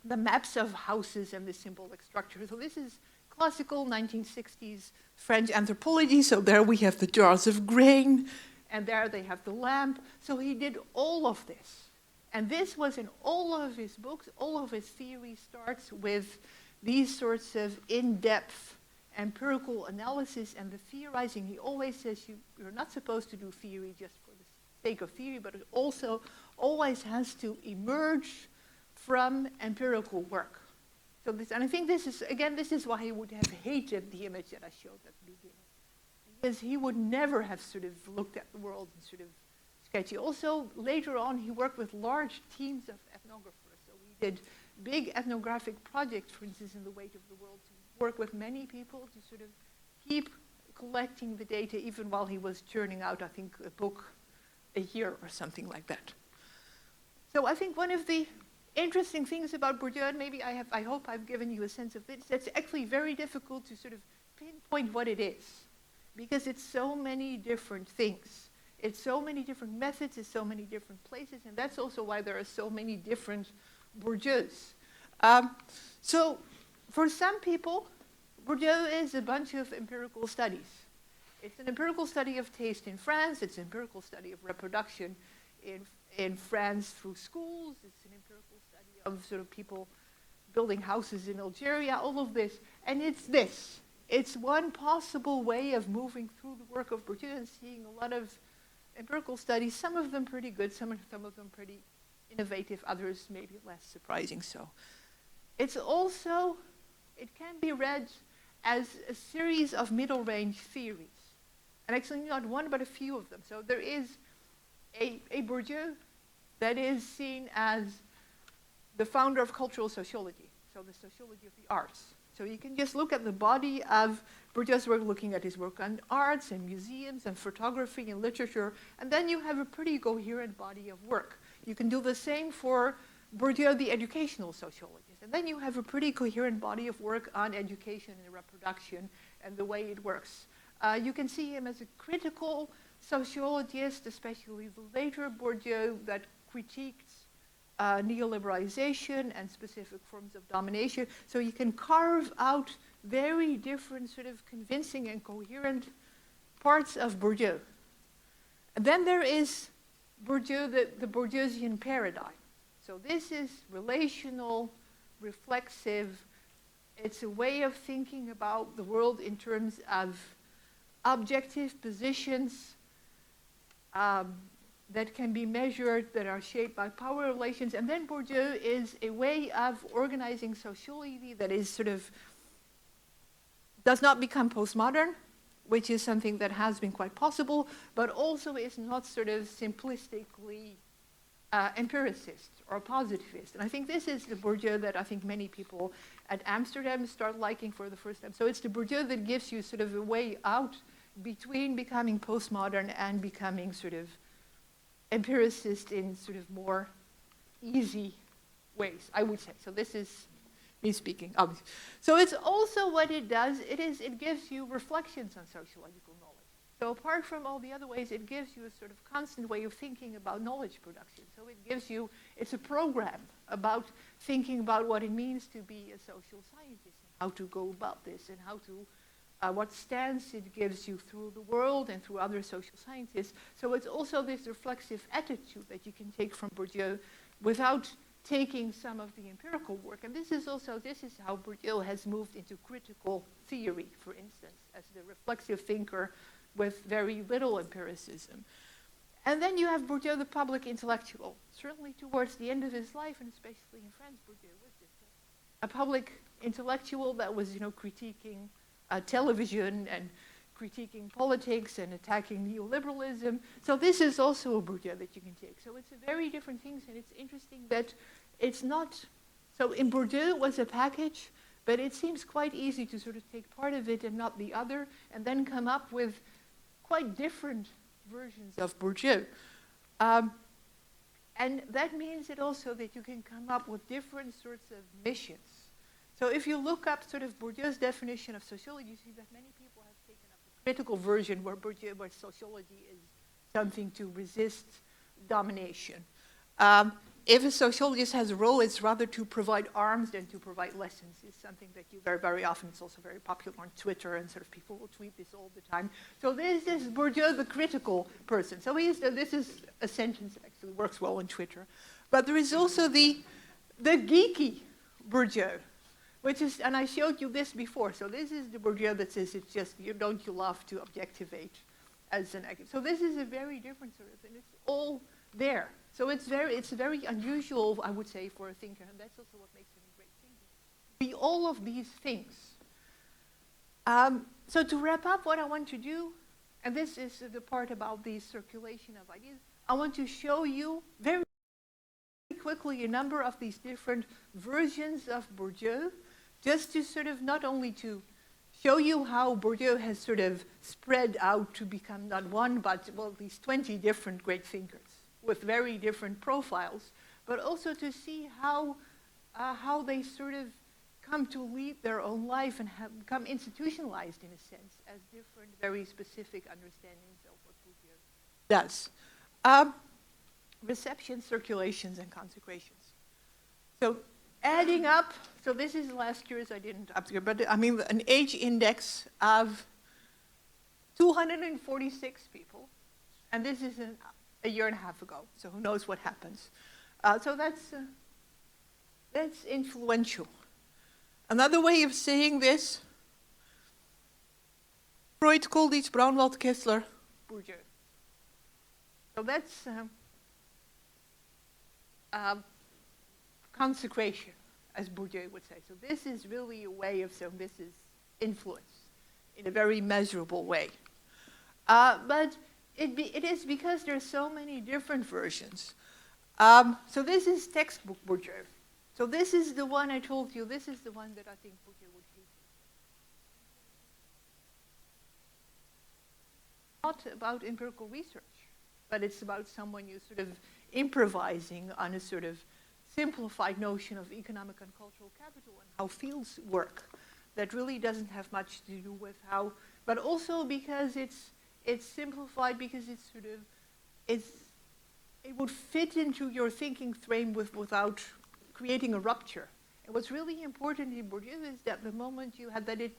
Speaker 1: maps of houses and the symbolic structure. So this is classical 1960s French anthropology. So there we have the jars of grain, and there they have the lamp. So he did all of this. And this was in all of his books. All of his theory starts with these sorts of in-depth empirical analysis and the theorizing. He always says you're not supposed to do theory just for the sake of theory, but it also always has to emerge from empirical work. So this, and I think this is why he would have hated the image that I showed at the beginning, because he would never have sort of looked at the world and sort of sketchy. Also, later on, he worked with large teams of ethnographers. So he did big ethnographic projects, for instance, in the Weight of the World, to work with many people to sort of keep collecting the data, even while he was churning out, I think, a book a year or something like that. So I think one of the interesting things about Bourdieu, and maybe I hope I've given you a sense of this, that's actually very difficult to sort of pinpoint what it is, because it's so many different things. It's so many different methods, it's so many different places, and that's also why there are so many different Bourdieu's. So for some people, Bourdieu is a bunch of empirical studies. It's an empirical study of taste in France, it's an empirical study of reproduction in France through schools, it's an empirical study of sort of people building houses in Algeria, all of this. And it's this. It's one possible way of moving through the work of Bourdieu and seeing a lot of empirical studies, some of them pretty good, some of them pretty innovative, others maybe less surprising so. It's also, it can be read as a series of middle-range theories. And actually not one, but a few of them. So there is a Bourdieu that is seen as the founder of cultural sociology, so the sociology of the arts. So you can just look at the body of Bourdieu's work, looking at his work on arts and museums and photography and literature, and then you have a pretty coherent body of work. You can do the same for Bourdieu, the educational sociologist, and then you have a pretty coherent body of work on education and reproduction and the way it works. You can see him as a critical sociologist, especially the later Bourdieu that critiqued neoliberalization and specific forms of domination. So you can carve out very different sort of convincing and coherent parts of Bourdieu. And then there is Bourdieu, the Bourdieusian paradigm. So this is relational, reflexive. It's a way of thinking about the world in terms of objective positions that can be measured, that are shaped by power relations. And then Bourdieu is a way of organizing sociology that is sort of, does not become postmodern, which is something that has been quite possible, but also is not sort of simplistically empiricist or positivist. And I think this is the Bourdieu that I think many people at Amsterdam start liking for the first time. So it's the Bourdieu that gives you sort of a way out between becoming postmodern and becoming sort of empiricist in sort of more easy ways, I would say. So this is me speaking, obviously. So it's also what it does, it gives you reflections on sociological knowledge. So apart from all the other ways, it gives you a sort of constant way of thinking about knowledge production. So it gives you, it's a program about thinking about what it means to be a social scientist and how to go about this and how to what stance it gives you through the world and through other social scientists. So it's also this reflexive attitude that you can take from Bourdieu without taking some of the empirical work. And this is how Bourdieu has moved into critical theory, for instance, as the reflexive thinker with very little empiricism. And then you have Bourdieu, the public intellectual. Certainly towards the end of his life, and especially in France, Bourdieu was just a public intellectual that was, critiquing television and critiquing politics and attacking neoliberalism. So this is also a Bourdieu that you can take. So it's a very different things, and it's interesting that it's not, so in Bourdieu it was a package, but it seems quite easy to sort of take part of it and not the other, and then come up with quite different versions of Bourdieu. And that means it also that you can come up with different sorts of missions. So if you look up sort of Bourdieu's definition of sociology, you see that many people have taken up the critical version where sociology is something to resist domination. If a sociologist has a role, it's rather to provide arms than to provide lessons. It's something that you very, very often, it's also very popular on Twitter, and sort of people will tweet this all the time. So this is Bourdieu, the critical person. So this is a sentence that actually works well on Twitter. But there is also the geeky Bourdieu, which is, and I showed you this before. So this is the Bourdieu that says it's just, you love to objectivate as an active. So this is a very different sort of, and it's all there. So it's very unusual, I would say, for a thinker, and that's also what makes him a great thinker. Be all of these things. So to wrap up, what I want to do, and this is the part about the circulation of ideas, I want to show you very quickly a number of these different versions of Bourdieu, just to sort of not only to show you how Bourdieu has sort of spread out to become not one, but well, at least 20 different great thinkers with very different profiles, but also to see how they sort of come to lead their own life and have become institutionalized in a sense as different, very specific understandings of what Bourdieu does. Receptions, circulations, and consecrations. So adding up, so this is last year's, I didn't up here, but I mean an age index of 246 people, and this is a year and a half ago, so who knows what happens. So that's influential. Another way of saying this, Freud, Coleridge, Braunwald, Kessler, Bourdieu. So that's consecration, as Bourdieu would say. So this is really a way of saying this is influence in a very measurable way. But it is because there's so many different versions. So this is textbook Bourdieu. So this is the one I told you, this is the one that I think Bourdieu would hate. Not about empirical research, but it's about someone you sort of improvising on a sort of simplified notion of economic and cultural capital and how fields work. That really doesn't have much to do with how, but also because it's simplified because it's sort of, it would fit into your thinking frame without creating a rupture. And what's really important in Bourdieu is that the moment you have that it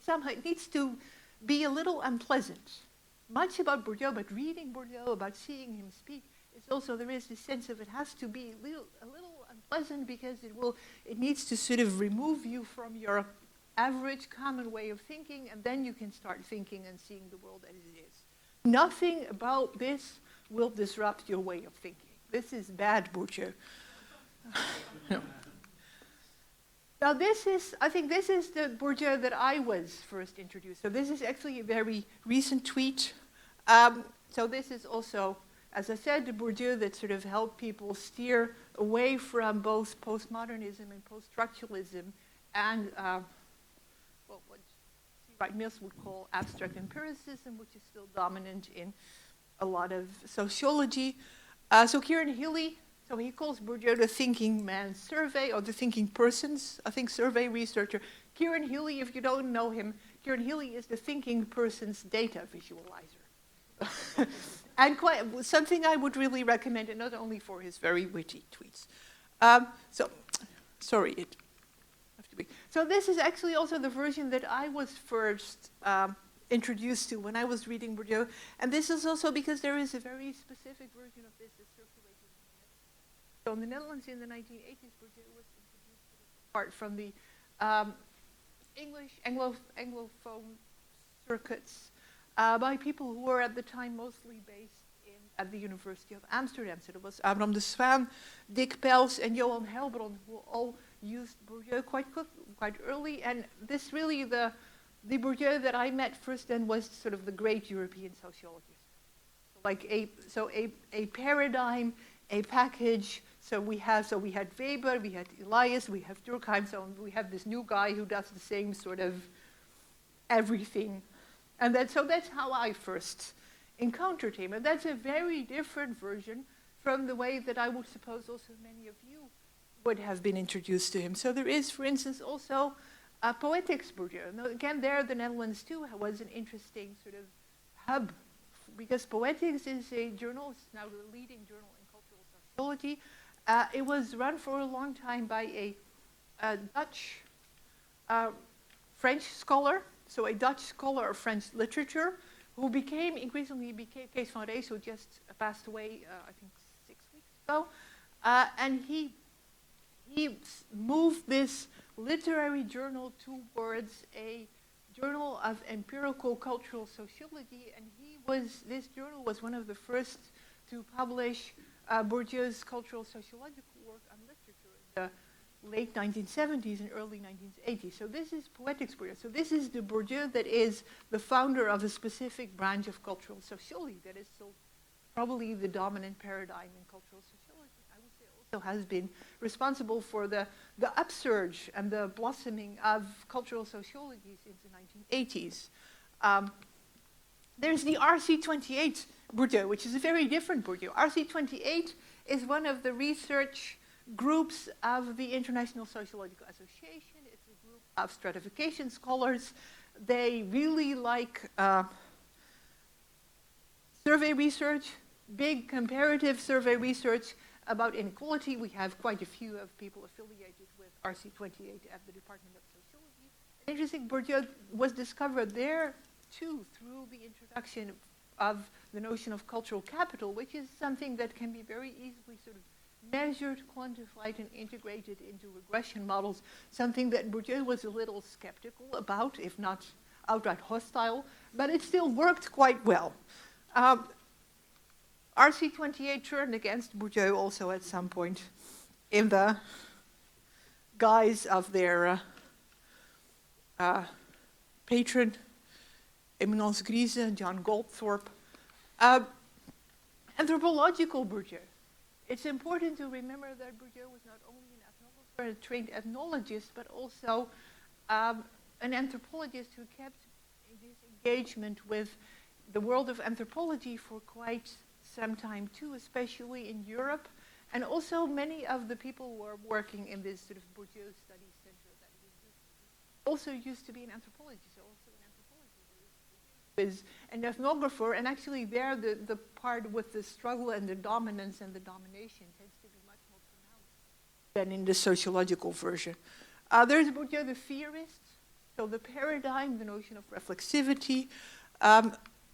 Speaker 1: somehow it needs to be a little unpleasant. Much about Bourdieu, but reading Bourdieu, about seeing him speak, it's also there is this sense of it has to be a little unpleasant because it needs to sort of remove you from your average common way of thinking, and then you can start thinking and seeing the world as it is. Nothing about this will disrupt your way of thinking. This is bad Bourdieu. No. Now I think this is the Bourdieu that I was first introduced. So this is actually a very recent tweet. So this is also, as I said, the Bourdieu that sort of helped people steer away from both postmodernism and post-structuralism and what Wright Mills would call abstract empiricism, which is still dominant in a lot of sociology. So Kieran Healy, so he calls Bourdieu the thinking man's survey, or the thinking person's, I think, survey researcher. Kieran Healy, if you don't know him, Kieran Healy is the thinking person's data visualizer. And something I would really recommend, and not only for his very witty tweets. So this is actually also the version that I was first introduced to when I was reading Bourdieu. And this is also because there is a very specific version of this that circulated in the Netherlands. So in the Netherlands in the 1980s, Bourdieu was introduced apart from the English Anglophone circuits by people who were at the time mostly based in at the University of Amsterdam. So there was Abraham de Swaan, Dick Pels, and Johan Heilbron, who all used Bourdieu quite early. And this really, the Bourdieu that I met first then was sort of the great European sociologist. Like a paradigm, a package. So we had Weber, we had Elias, we have Durkheim. So we have this new guy who does the same sort of everything. And so that's how I first encountered him. And that's a very different version from the way that I would suppose also many of you would have been introduced to him. So there is, for instance, also poetics Bourdieu. Now, again, there the Netherlands too was an interesting sort of hub, because poetics is a journal, it's now the leading journal in cultural sociology. It was run for a long time by a Dutch French scholar, so a Dutch scholar of French literature, who increasingly became Kees van Rees, who just passed away, I think 6 weeks ago. And he moved this literary journal towards a journal of empirical cultural sociology, and this journal was one of the first to publish Bourdieu's cultural sociological work on literature in the late 1970s and early 1980s. So this is poetics Bourdieu. So this is the Bourdieu that is the founder of a specific branch of cultural sociology that is still probably the dominant paradigm in cultural sociology. I would say also has been responsible for the upsurge and the blossoming of cultural sociology since the 1980s. There's the RC28 Bourdieu, which is a very different Bourdieu. RC28 is one of the research groups of the International Sociological Association. It's a group of stratification scholars. They really like survey research, big comparative survey research about inequality. We have quite a few of people affiliated with RC28 at the Department of Sociology. Interesting, Bourdieu was discovered there too through the introduction of the notion of cultural capital, which is something that can be very easily sort of measured, quantified, and integrated into regression models, something that Bourdieu was a little skeptical about, if not outright hostile, but it still worked quite well. RC28 turned against Bourdieu also at some point in the guise of their patron, Eminence Grise, John Goldthorpe. Anthropological Bourdieu. It's important to remember that Bourdieu was not only an ethnographer, a trained ethnologist, but also an anthropologist who kept his engagement with the world of anthropology for quite some time too, especially in Europe. And also many of the people who are working in this sort of Bourdieu Study Center that also used to be an anthropologist, so also an anthropologist is an ethnographer, and actually there the part with the struggle and the dominance and the domination tends to be much more pronounced than in the sociological version. There's Bourdieu the theorist, so the paradigm, the notion of reflexivity,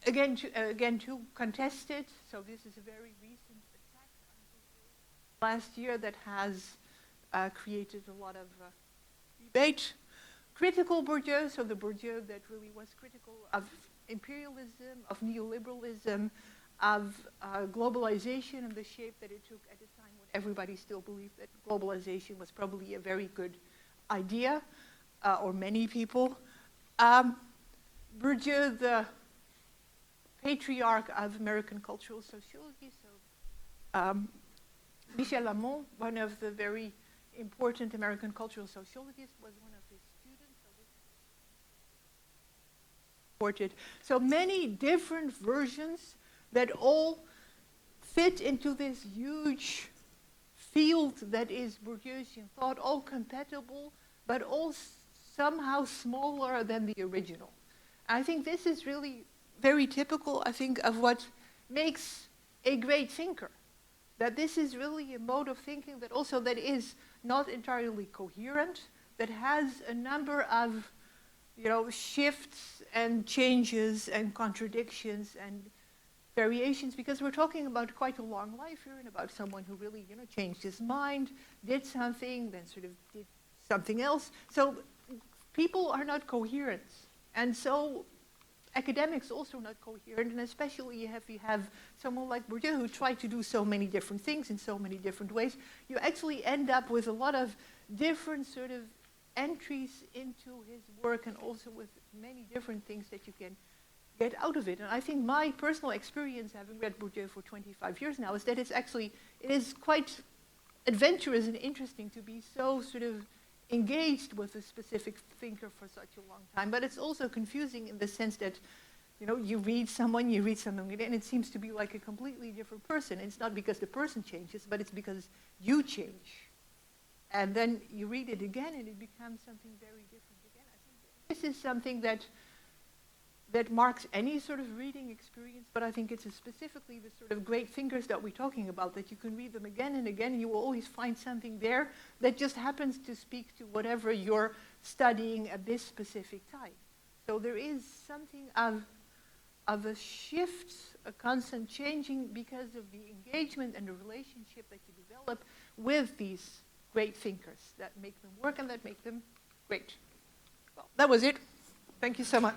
Speaker 1: again too contested, so this is a very recent attack on Bourdieu last year that has created a lot of debate. Critical Bourdieu, so the Bourdieu that really was critical of imperialism, of neoliberalism, of globalization and the shape that it took at a time when everybody still believed that globalization was probably a very good idea, or many people. Bourdieu, the patriarch of American cultural sociology, so Michel Lamont, one of the very important American cultural sociologists, was one of his students. So many different versions that all fit into this huge field that is Bourdieusian thought, all compatible, but all somehow smaller than the original. I think this is really very typical, I think, of what makes a great thinker. That this is really a mode of thinking that is not entirely coherent, that has a number of shifts and changes and contradictions and variations, because we're talking about quite a long life here and about someone who really, changed his mind, did something, then sort of did something else. So people are not coherent. And so academics also not coherent, and especially if you have someone like Bourdieu who tried to do so many different things in so many different ways, you actually end up with a lot of different sort of entries into his work, and also with many different things that you can get out of it. And I think my personal experience, having read Bourdieu for 25 years now, is that it is quite adventurous and interesting to be so sort of engaged with a specific thinker for such a long time. But it's also confusing in the sense that, you know, you read something, and it seems to be like a completely different person. It's not because the person changes, but it's because you change. And then you read it again, and it becomes something very different again. I think this is something that marks any sort of reading experience, but I think it's specifically the sort of great thinkers that we're talking about, that you can read them again and again, and you will always find something there that just happens to speak to whatever you're studying at this specific time. So there is something of a shift, a constant changing, because of the engagement and the relationship that you develop with these great thinkers that make them work and that make them great. Well, that was it. Thank you so much.